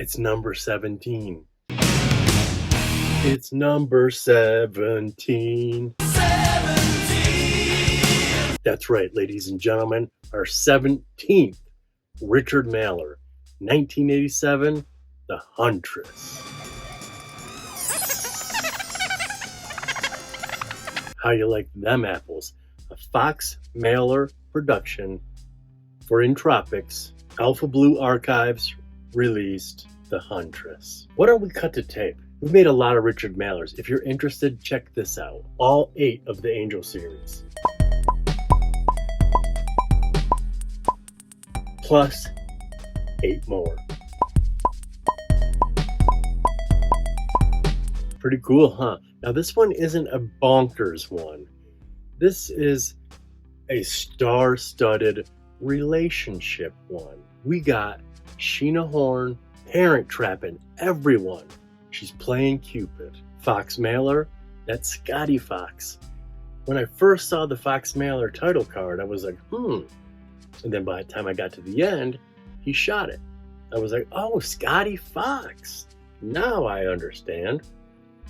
It's number 17. It's number 17. 17! That's right, ladies and gentlemen. Our 17th Richard Mallor, 1987, The Huntress. How you like them apples? A Fox Mallor production for Intropics. Alpha Blue Archives released The Huntress. Why don't we cut to tape? We've made a lot of Richard Mallors. If you're interested, check this out. All 8 of the Angel series. Plus 8 more. Pretty cool, huh? Now this one isn't a bonkers one. This is a star-studded relationship one. We got Sheena Horne parent-trapping everyone. She's playing Cupid. Fox Mallor, that's Scotty Fox. When I first saw the Fox Mallor title card, I was like, And then by the time I got to the end, he shot it. I was like, oh, Scotty Fox. Now I understand.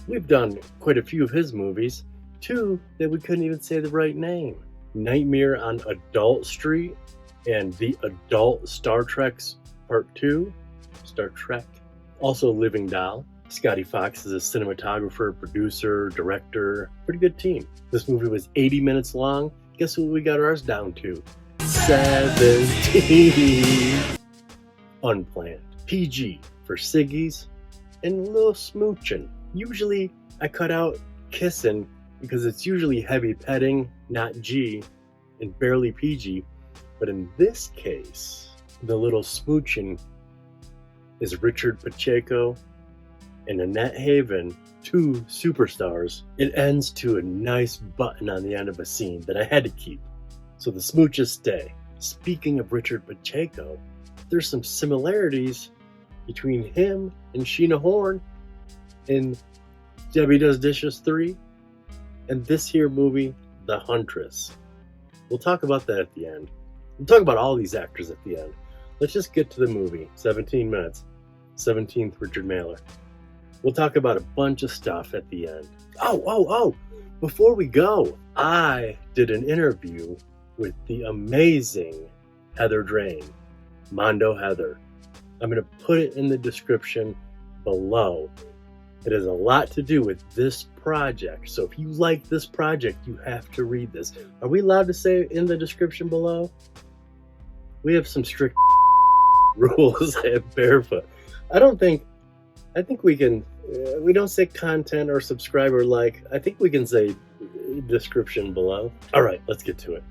We've done quite a few of his movies. 2 that we couldn't even say the right name. Nightmare on Adult Street and The Adult Star Trek's Part 2. Star Trek. Also Living Doll. Scotty Fox is a cinematographer, producer, director. Pretty good team. This movie was 80 minutes long. Guess what we got ours down to? 17. Unplanned. PG for Siggies and a little smooching. Usually I cut out kissing because it's usually heavy petting, not G, and barely PG. But in this case, the little smooching is Richard Pacheco and Annette Haven, 2 superstars. It ends to a nice button on the end of a scene that I had to keep. So the smooches stay. Speaking of Richard Pacheco, there's some similarities between him and Sheena Horne in Debbie Does Dishes 3 and this here movie, The Huntress. We'll talk about that at the end. We'll talk about all these actors at the end. Let's just get to the movie. 17 minutes. 17th Richard Mallor. We'll talk about a bunch of stuff at the end. Oh! Before we go, I did an interview with the amazing Heather Drain, Mondo Heather. I'm going to put it in the description below. It has a lot to do with this project. So if you like this project, you have to read this. Are we allowed to say in the description below? We have some strict rules at Barefoot. I think we can, we don't say content or subscribe or like. I think we can say description below. All right, let's get to it.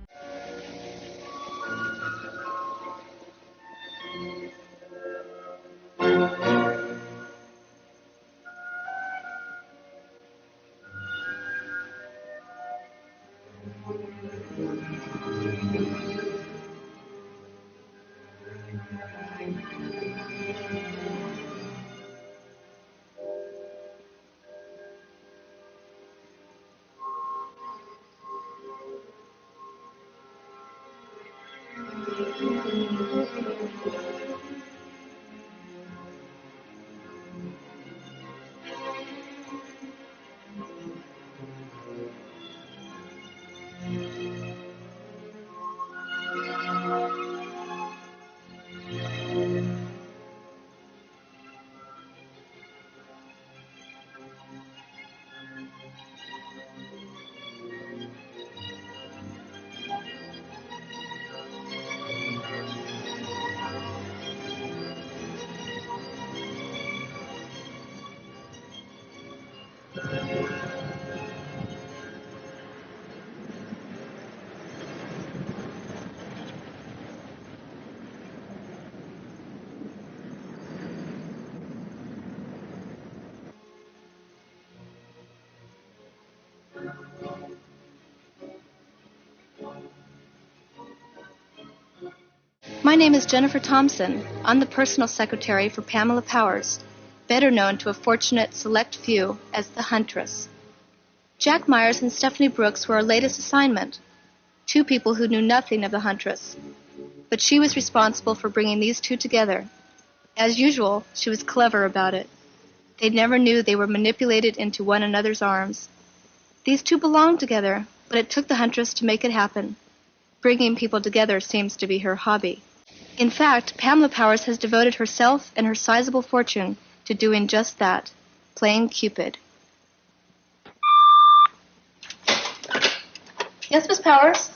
My name is Jennifer Thompson. I'm the personal secretary for Pamela Powers, better known to a fortunate select few as the Huntress. Jack Myers and Stephanie Brooks were our latest assignment, 2 people who knew nothing of the Huntress. But she was responsible for bringing these 2 together. As usual, she was clever about it. They never knew they were manipulated into one another's arms. These two belonged together, but it took the Huntress to make it happen. Bringing people together seems to be her hobby. In fact, Pamela Powers has devoted herself and her sizable fortune to doing just that, playing Cupid. Yes, Miss Powers?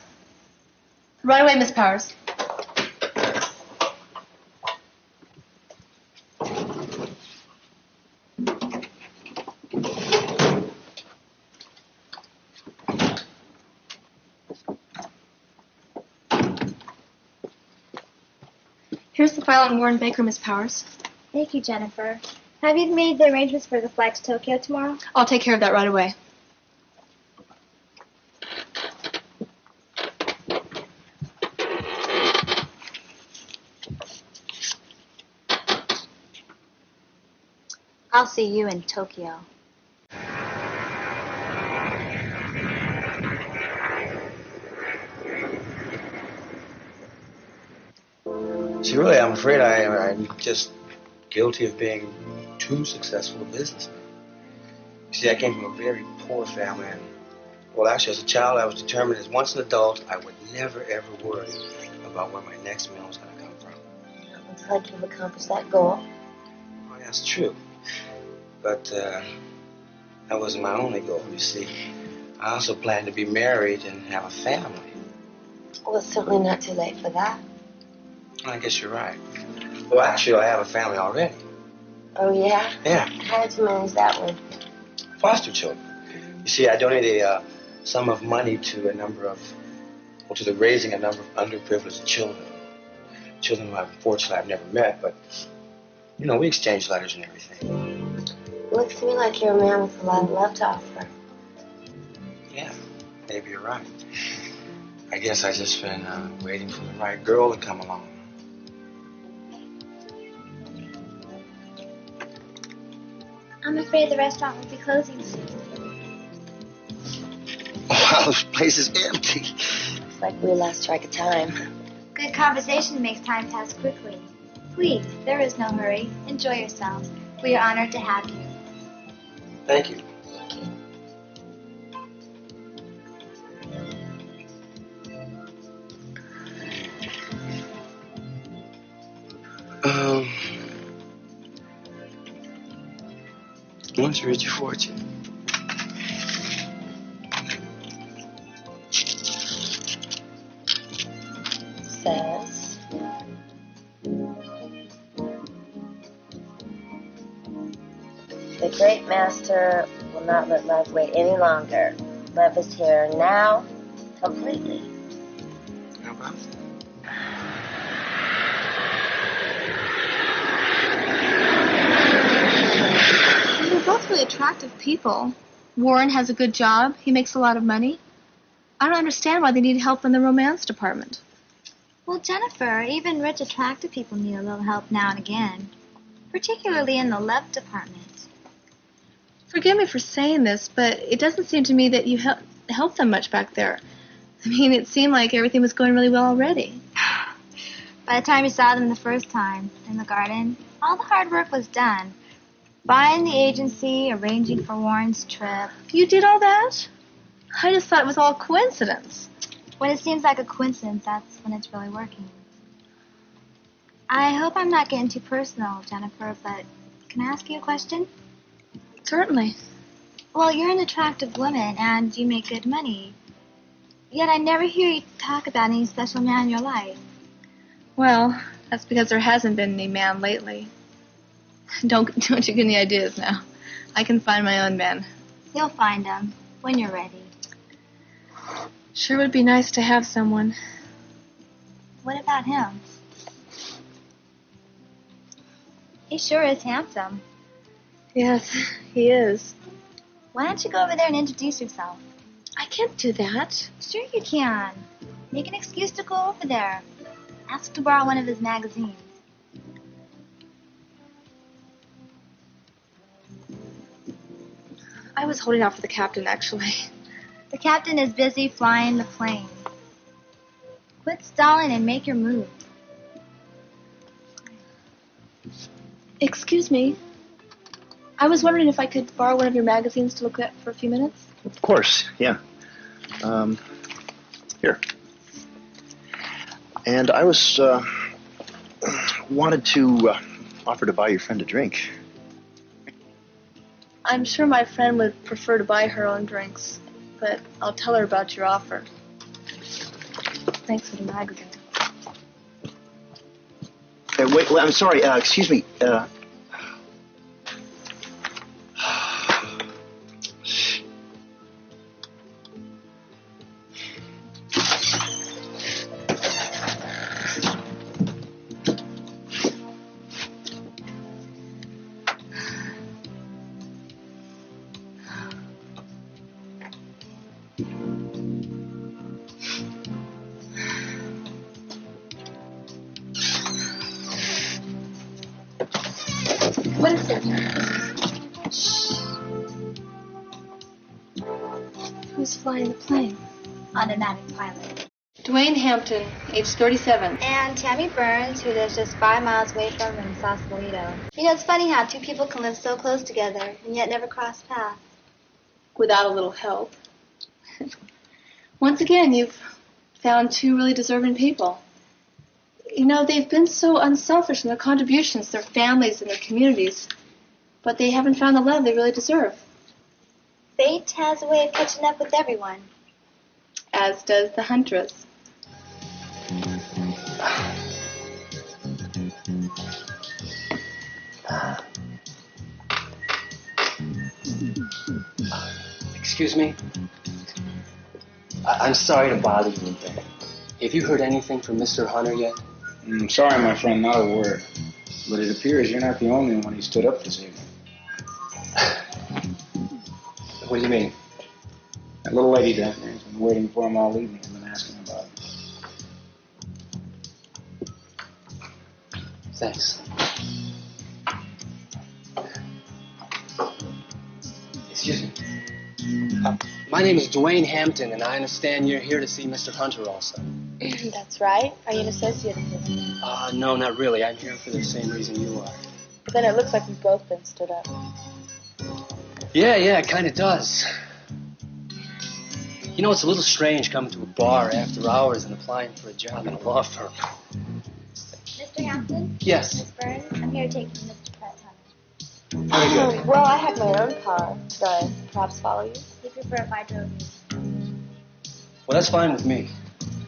Right away, Miss Powers. Here's the file on Warren Baker, Miss Powers. Thank you, Jennifer. Have you made the arrangements for the flight to Tokyo tomorrow? I'll take care of that right away. I'll see you in Tokyo. See, really, I'm afraid I'm just guilty of being too successful a businessman. You see, I came from a very poor family, and, well, actually, as a child, I was determined as once an adult, I would never, ever worry about where my next meal was going to come from. It looks like you've accomplished that goal. Well, that's true. But that wasn't my only goal, you see. I also planned to be married and have a family. Well, it's certainly not too late for that. I guess you're right. Well, actually, I have a family already. Oh, yeah? Yeah. How did you manage that one? Foster children. You see, I donated a sum of money to the raising a number of underprivileged children. Children who, unfortunately, I've never met, but, we exchanged letters and everything. Looks to me like you're a man with a lot of love to offer. Yeah, maybe you're right. I guess I've just been waiting for the right girl to come along. I'm afraid the restaurant will be closing soon. Wow, this place is empty. It's like we lost track of time. Good conversation makes time pass quickly. Please, there is no hurry. Enjoy yourselves. We are honored to have you. Thank you. Once you reach your fortune. Says... The great master will not let love wait any longer. Love is here now, completely. How about that? They're both really attractive people. Warren has a good job. He makes a lot of money. I don't understand why they need help in the romance department. Well, Jennifer, even rich, attractive people need a little help now and again, particularly in the love department. Forgive me for saying this, but it doesn't seem to me that you helped them much back there. I mean, it seemed like everything was going really well already. By the time you saw them the first time in the garden, all the hard work was done. Buying the agency, arranging for Warren's trip. You did all that? I just thought it was all coincidence. When it seems like a coincidence, that's when it's really working. I hope I'm not getting too personal, Jennifer, but can I ask you a question? Certainly. Well, you're an attractive woman, and you make good money. Yet I never hear you talk about any special man in your life. Well, that's because there hasn't been any man lately. Don't you get any ideas now. I can find my own men. You'll find them when you're ready. Sure would be nice to have someone. What about him? He sure is handsome. Yes, he is. Why don't you go over there and introduce yourself? I can't do that. Sure you can. Make an excuse to go over there. Ask to borrow one of his magazines. I was holding out for the captain, actually. The captain is busy flying the plane. Quit stalling and make your move. Excuse me. I was wondering if I could borrow one of your magazines to look at for a few minutes. Of course, yeah. Here. And I was, wanted to offer to buy your friend a drink. I'm sure my friend would prefer to buy her own drinks, but I'll tell her about your offer. Thanks for the magazine. Wait, I'm sorry, excuse me. What is it? Who's flying the plane? Automatic pilot. Dwayne Hampton, age 37. And Tammy Burns, who lives just 5 miles away from him in Sausalito. You know, it's funny how two people can live so close together and yet never cross paths. Without a little help. Once again, you've found two really deserving people. You know, they've been so unselfish in their contributions to their families and their communities, but they haven't found the love they really deserve. Fate has a way of catching up with everyone. As does the Huntress. Excuse me? I'm sorry to bother you again. Have you heard anything from Mr. Hunter yet? Sorry, my friend, not a word. But it appears you're not the only one he stood up this evening. What do you mean? That little lady down there has been waiting for him all evening and been asking about him. Thanks. Excuse me. My name is Dwayne Hampton, and I understand you're here to see Mr. Hunter also. That's right. Are you an associate of his? No, not really. I'm here for the same reason you are. But then it looks like we've both been stood up. Yeah, it kind of does. You know, it's a little strange coming to a bar after hours and applying for a job in a law firm. Mr. Hampton? Yes. Miss Burns, I'm here to take you to Mr. Pratt's Hunter. Very good. Well, I have my own car. Should I perhaps follow you? You prefer if I drove you? Well, that's fine with me.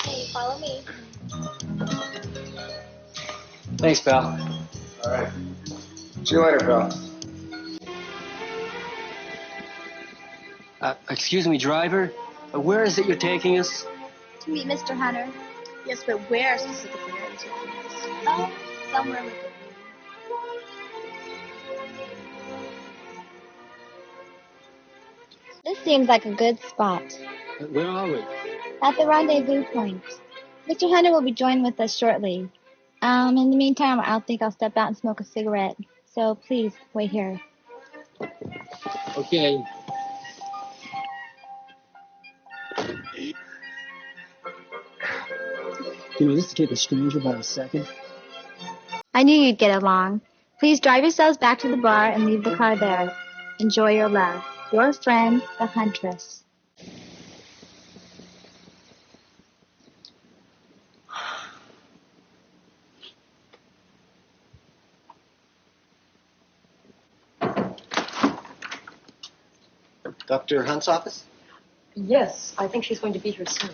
Hey, follow me. Thanks, pal. All right. See you later, pal. Excuse me, driver. Where is it you're taking us? To meet Mr. Hunter. Yes, but where specifically are you taking us? Oh, somewhere with it. This seems like a good spot. Where are we? At the rendezvous point. Mr. Hunter will be joining with us shortly. In the meantime, I think I'll step out and smoke a cigarette. So please, wait here. Okay. You know, this kid is stranger by a second. I knew you'd get along. Please drive yourselves back to the bar and leave the car there. Enjoy your love. Your friend, the Huntress. Dr. Hunt's office? Yes, I think she's going to be here soon.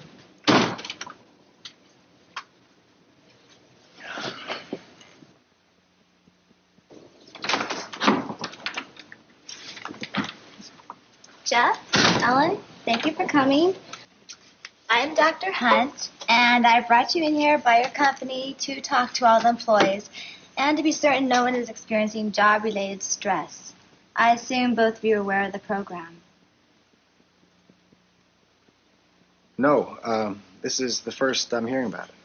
Jeff, Ellen, thank you for coming. I'm Dr. Hunt, and I brought you in here by your company to talk to all the employees and to be certain no one is experiencing job-related stress. I assume both of you are aware of the program. No, this is the first I'm hearing about it.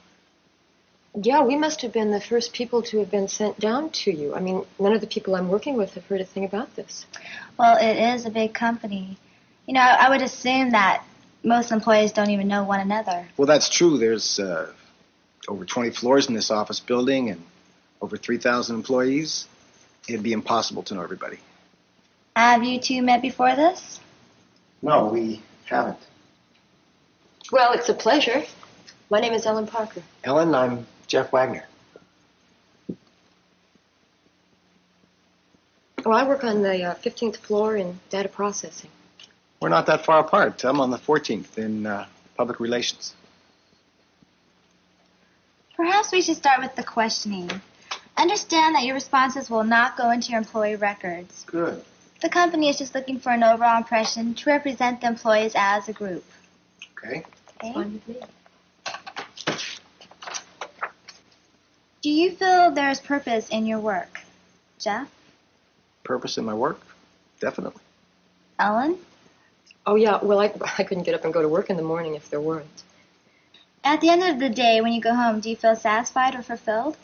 Yeah, we must have been the first people to have been sent down to you. I mean, none of the people I'm working with have heard a thing about this. Well, it is a big company. You know, I would assume that most employees don't even know one another. Well, that's true. There's over 20 floors in this office building and over 3,000 employees. It'd be impossible to know everybody. Have you two met before this? No, we haven't. Well, it's a pleasure. My name is Ellen Parker. Ellen, I'm Jeff Wagner. Well, I work on the 15th floor in data processing. We're not that far apart. I'm on the 14th in public relations. Perhaps we should start with the questioning. Understand that your responses will not go into your employee records. Good. The company is just looking for an overall impression to represent the employees as a group. Okay. Okay? Fine with me. Do you feel there is purpose in your work? Jeff? Purpose in my work? Definitely. Ellen? Oh, yeah. Well, I couldn't get up and go to work in the morning if there weren't. At the end of the day, when you go home, do you feel satisfied or fulfilled?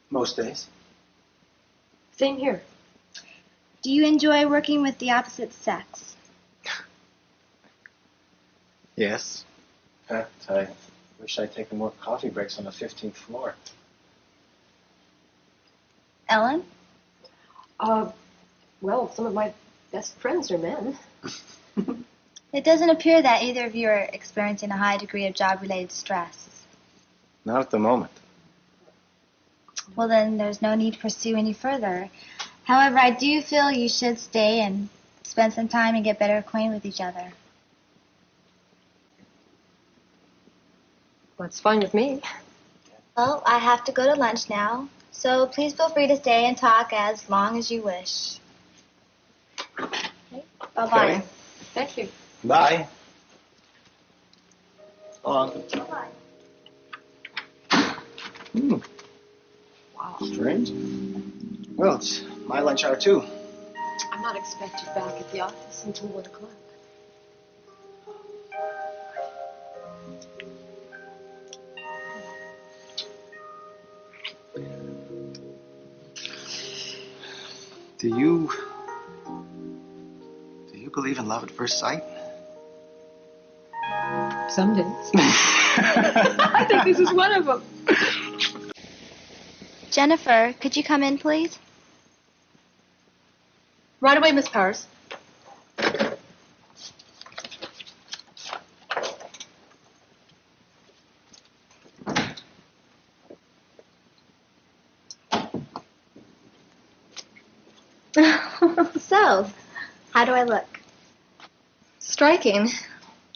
Most days. Same here. Do you enjoy working with the opposite sex? Yes. In fact, I wish I'd taken more coffee breaks on the 15th floor. Ellen? Well, some of my best friends are men. It doesn't appear that either of you are experiencing a high degree of job-related stress. Not at the moment. Well, then there's no need to pursue any further. However, I do feel you should stay and spend some time and get better acquainted with each other. Well, it's fine with me. Well, I have to go to lunch now, so please feel free to stay and talk as long as you wish. Okay. Bye-bye. Okay. Thank you. Bye. Long. Bye-bye. Wow. Strange. Well, it's my lunch hour, too. I'm not expected back at the office until 1 o'clock. Do you believe in love at first sight? Some days. I think this is one of them. Jennifer, could you come in, please? Right away, Miss Powers. So, how do I look? Striking.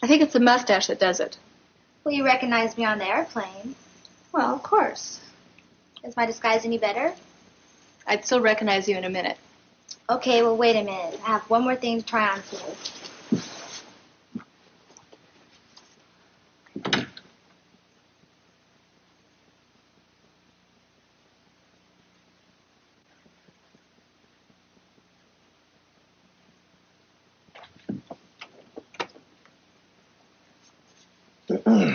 I think it's the mustache that does it. Well, you recognize me on the airplane. Well, of course. Is my disguise any better? I'd still recognize you in a minute. Okay, well, wait a minute. I have one more thing to try on for you.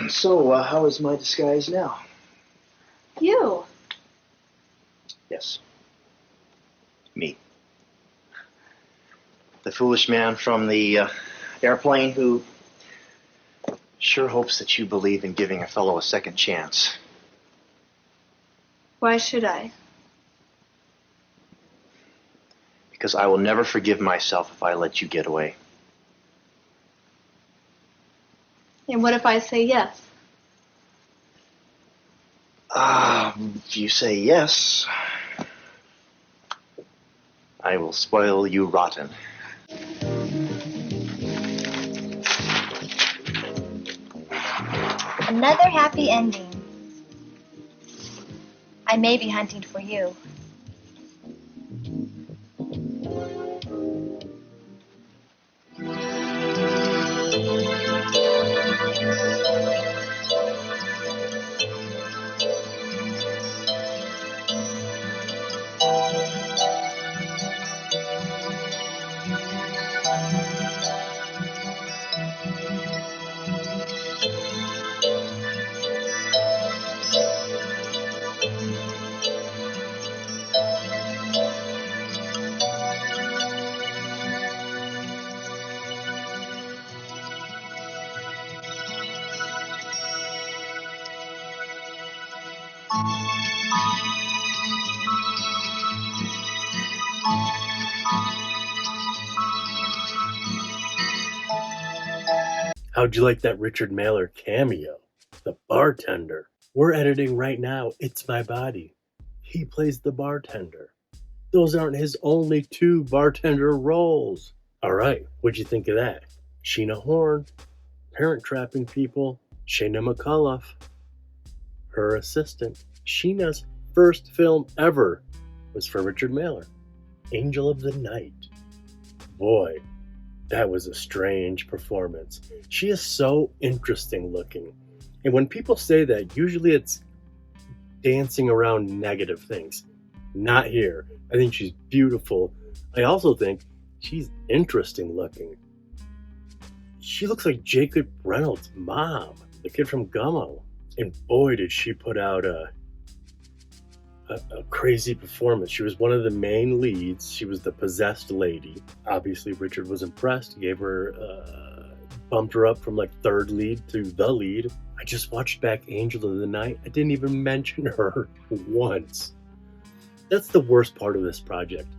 So, how is my disguise now? You? Yes. Me. The foolish man from the airplane who sure hopes that you believe in giving a fellow a second chance. Why should I? Because I will never forgive myself if I let you get away. And what if I say yes? If you say yes, I will spoil you rotten. Another happy ending. I may be hunting for you. How'd you like that Richard Mailer cameo? The bartender. We're editing right now, It's My Body. He plays the bartender. Those aren't his only 2 bartender roles. Alright, what'd you think of that? Sheena Horne, Parent Trapping People, Shayna McCullough, her assistant. Sheena's first film ever was for Richard Mailer, Angel of the Night. Boy, that was a strange performance. She is so interesting looking. And when people say that, usually it's dancing around negative things. Not here. I think she's beautiful. I also think she's interesting looking. She looks like Jacob Reynolds' mom, the kid from Gummo. And boy, did she put out a crazy performance. She was one of the main leads. She was the possessed lady. Obviously, Richard was impressed, gave her, bumped her up from like 3rd lead to the lead. I just watched back Angel of the Night. I didn't even mention her once. That's the worst part of this project.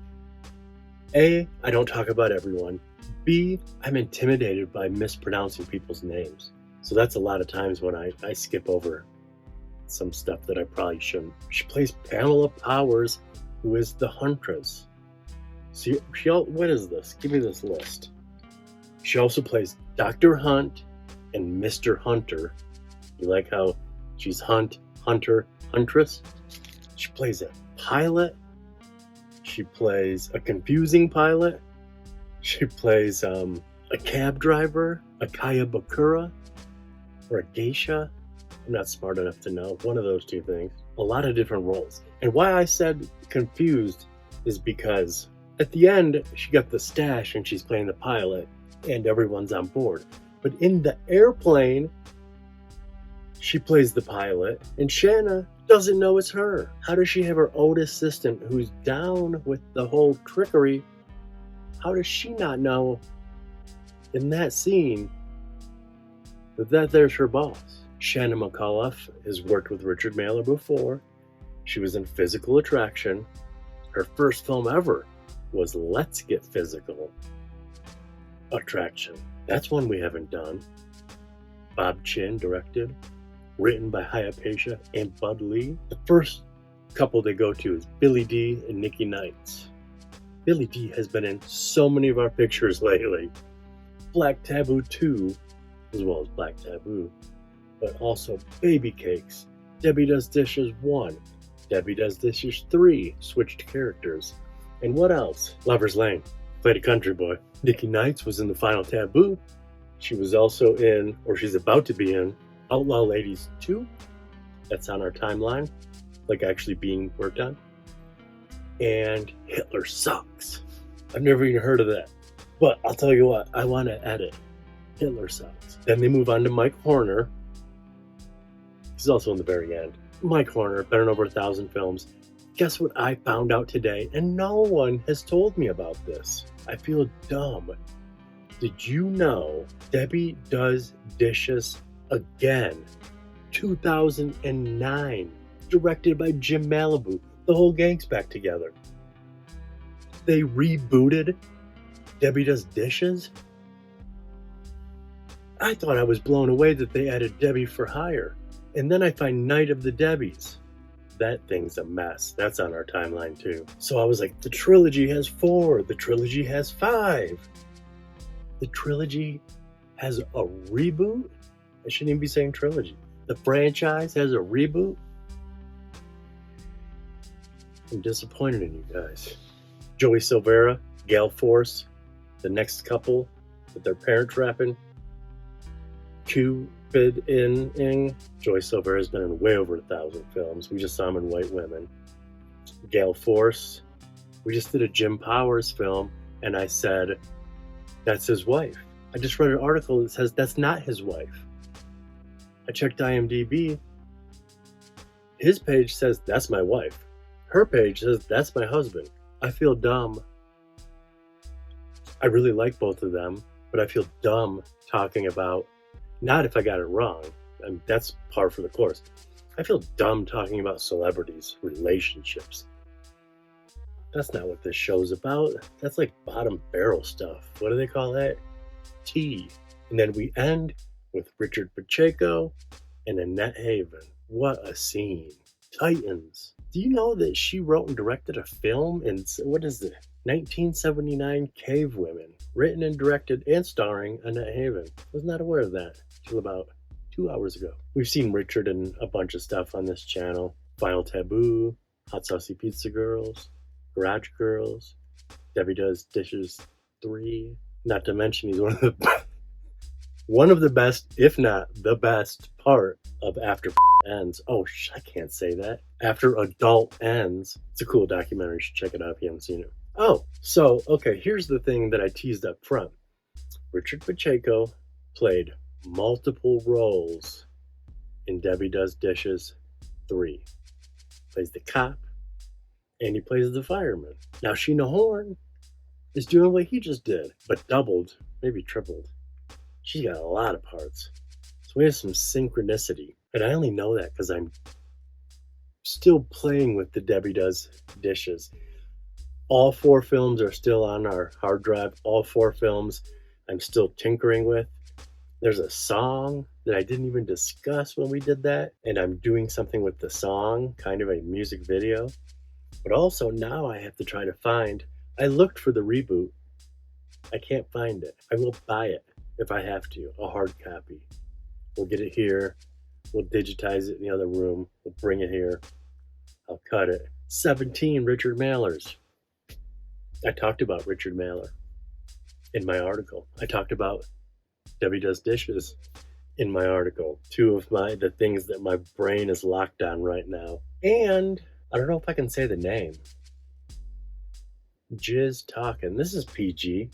A, I don't talk about everyone. B, I'm intimidated by mispronouncing people's names. So that's a lot of times when I skip over some stuff that I probably shouldn't. She plays Pamela Powers, who is the Huntress. See, what is this? Give me this list. She also plays Dr. Hunt and Mr. Hunter. You like how she's Hunt, Hunter, Huntress? She plays a pilot. She plays a confusing pilot. She plays a cab driver, a Kayabakura, or a geisha. I'm not smart enough to know. One of those 2 things. A lot of different roles. And why I said confused is because at the end, she got the stash and she's playing the pilot and everyone's on board. But in the airplane, she plays the pilot and Shanna doesn't know it's her. How does she have her old assistant who's down with the whole trickery? How does she not know in that scene that there's her boss? Shanna McCullough has worked with Richard Mailer before. She was in Physical Attraction. Her first film ever was Let's Get Physical Attraction. That's one we haven't done. Bob Chin directed, written by Pacheco and Bud Lee. The first couple they go to is Billy D and Nikki Knights. Billy D has been in so many of our pictures lately. Black Taboo 2, as well as Black Taboo, but also Baby Cakes, Debbie Does Dishes 1, Debbie Does Dishes 3, switched characters. And what else? Lover's Lane, played a country boy. Nikki Knights was in The Final Taboo. She was also in, or she's about to be in, Outlaw Ladies 2. That's on our timeline, like actually being worked on. And Hitler Sucks. I've never even heard of that. But I'll tell you what, I want to edit. Hitler Sucks. Then they move on to Mike Horner. He's also in the very end. Mike Horner, been in over 1,000 films. Guess what I found out today? And no one has told me about this. I feel dumb. Did you know Debbie Does Dishes Again? 2009. Directed by Jim Malibu. The whole gang's back together. They rebooted Debbie Does Dishes? I thought I was blown away that they added Debbie for Hire. And then I find Night of the Debbies. That thing's a mess. That's on our timeline too. So I was like, the trilogy has 4. The trilogy has 5. The trilogy has a reboot? I shouldn't even be saying trilogy. The franchise has a reboot? I'm disappointed in you guys. Joey Silvera, Gail Force, the next couple that they're parent trapping. Cupid in. Joey Silvera has been in way over 1,000 films. We just saw him in White Women. Gail Force, we just did a Jim Powers film, and I said, that's his wife. I just read an article that says that's not his wife. I checked IMDb. His page says that's my wife. Her page says that's my husband. I feel dumb. I really like both of them, but I feel dumb talking about, not if I got it wrong. I mean, that's par for the course. I feel dumb talking about celebrities' relationships. That's not what this show's about. That's like bottom barrel stuff. What do they call that? Tea. And then we end with Richard Pacheco and Annette Haven. What a scene. Titans. Do you know that she wrote and directed a film in, 1979 Cave Women, written and directed and starring Annette Haven? Was not aware of that until about 2 hours ago. We've seen Richard in a bunch of stuff on this channel. Final Taboo, Hot Saucy Pizza Girls, Garage Girls, Debbie Does Dishes 3. Not to mention he's one of the best, if not the best part of After Ends. Oh, I can't say that. After Adult Ends. It's a cool documentary. You should check it out if you haven't seen it. Oh, so, okay, here's the thing that I teased up front. Richard Pacheco played multiple roles in Debbie Does Dishes 3. Plays the cop, and he plays the fireman. Now, Sheena Horne is doing what he just did, but doubled, maybe tripled. She's got a lot of parts. So we have some synchronicity. And I only know that because I'm still playing with the Debbie Does Dishes. All 4 films are still on our hard drive. All 4 films I'm still tinkering with. There's a song that I didn't even discuss when we did that. And I'm doing something with the song, kind of a music video. But also now I have to try to find, I looked for the reboot. I can't find it. I will buy it if I have to, a hard copy. We'll get it here. We'll digitize it in the other room. We'll bring it here. I'll cut it. 17 Richard Mahlers. I talked about Richard Mahler in my article. I talked about Debbie Does Dishes in my article. 2 of the things that my brain is locked on right now. And I don't know if I can say the name. Jizz Talkin'. This is PG.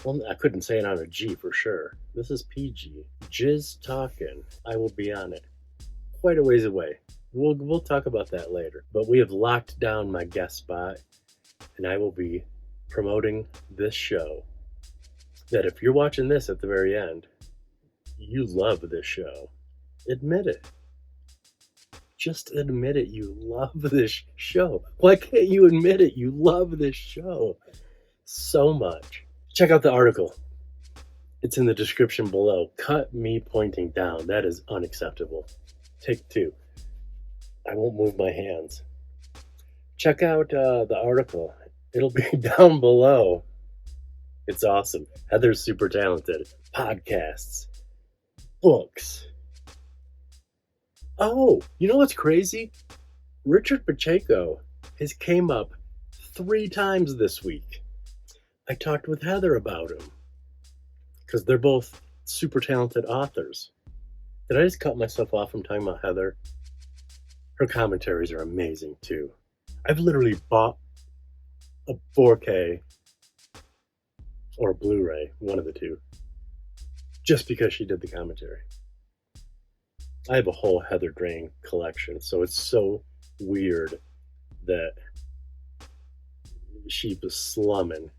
Well, I couldn't say it on a G for sure. This is PG. Jizz Talkin'. I will be on it. Quite a ways away. We'll talk about that later. But we have locked down my guest spot, and I will be promoting this show. That if you're watching this at the very end, you love this show. Admit it. Just admit it. You love this show. Why can't you admit it? You love this show so much. Check out the article. It's in the description below. Cut me pointing down. That is unacceptable. Take 2. I won't move my hands. Check out the article. It'll be down below. It's awesome. Heather's super talented. Podcasts. Books. Oh, you know what's crazy? Richard Pacheco has came up 3 times this week. I talked with Heather about him because they're both super talented authors. Did I just cut myself off from talking about Heather? Her commentaries are amazing too. I've literally bought a 4K or a Blu-ray, one of the 2, just because she did the commentary. I have a whole Heather Drain collection, so it's so weird that she was slumming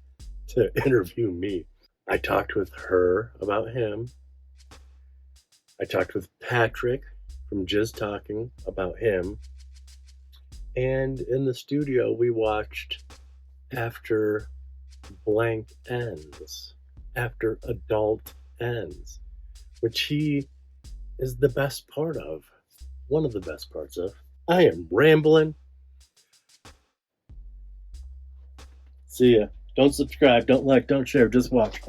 to interview me. I talked with her about him. I talked with Patrick from Jizz Talking about him. And in the studio, we watched After Blank Ends. After Adult Ends. Which he is the best part of. One of the best parts of. I am rambling. See ya. Don't subscribe, don't like, don't share, just watch.